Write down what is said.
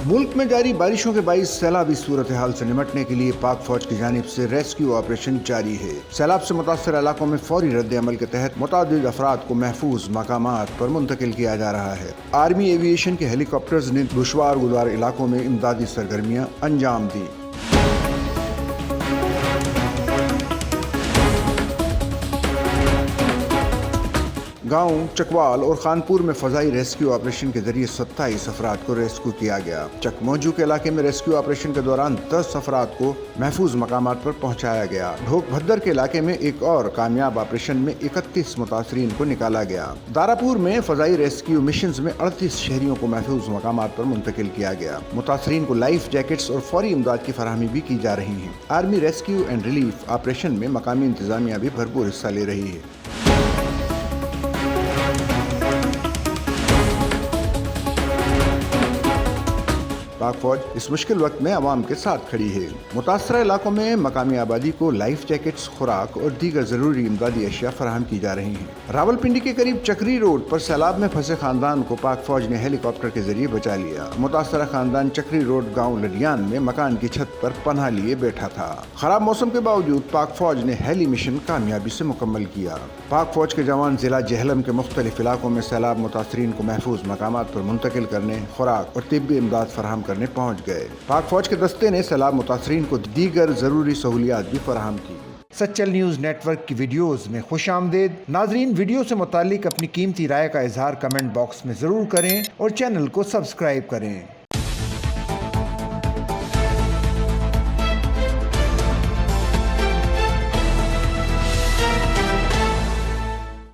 मुल्क में जारी बारिशों के बाईस सैलाबी सूरत हाल से निपटने के लिए पाक फौज की जानिब से रेस्क्यू ऑपरेशन जारी है। सैलाब से मुतासर इलाकों में फौरी रद्द अमल के तहत मुतादिद अफराद को महफूज मकामात पर मुंतकिल किया जा रहा है। आर्मी एविएशन के हेलीकॉप्टर्स ने दुश्वार गुजार इलाकों में इमदादी सरगर्मियां अंजाम दी। गांव चकवाल और खानपुर में फजाई रेस्क्यू ऑपरेशन के जरिए 27 अफराद को रेस्क्यू किया गया। चकमौजू के इलाके में रेस्क्यू ऑपरेशन के दौरान 10 अफराद को महफूज मकामात पर पहुंचाया गया। ढोक भद्दर के इलाके में एक और कामयाब ऑपरेशन में 31 मुतासरीन को निकाला गया। दारापुर में फजाई रेस्क्यू मिशन में 38 शहरियों को महफूज मकामात पर मुंतकिल किया गया। मुतासरीन को लाइफ जैकेट्स और फौरी इमदाद की फराहमी भी की जा रही है। Army rescue and relief operation में मकामी इंतजामिया भी भरपूर हिस्सा ले रही है। पाक फौज इस मुश्किल वक्त में अवाम के साथ खड़ी है। मुतासरा इलाकों में मकामी आबादी को लाइफ जैकेट्स, खुराक और दीगर जरूरी इमदादी अशिया फराहम की जा रही हैं। रावलपिंडी के करीब चक्री रोड पर सैलाब में फंसे खानदान को पाक फौज ने हेलीकॉप्टर के जरिए बचा लिया। मुतासरा खानदान चक्री रोड गाँव लडियान में मकान की छत पर पनाह लिए बैठा था। खराब मौसम के बावजूद पाक फौज ने हेली मिशन कामयाबी से मुकम्मल किया। पाक फौज के जवान जिला जहलम के मुख्तलिफ इलाकों में सैलाब मुतासरीन को महफूज मकामात पर मुंतकिल करने, खुराक और तिब्बी इमदाद फराहम करने पहुंच गए। पाक फौज के दस्ते ने सैलाब मुतासरीन को दीगर जरूरी सहूलियात भी फराहम की। सच्चल न्यूज़ नेटवर्क की वीडियोस में खुश आमदेद। नाजरीन, वीडियो से मुतालिक अपनी कीमती राय का इजहार कमेंट बॉक्स में जरूर करें और चैनल को सब्सक्राइब करें।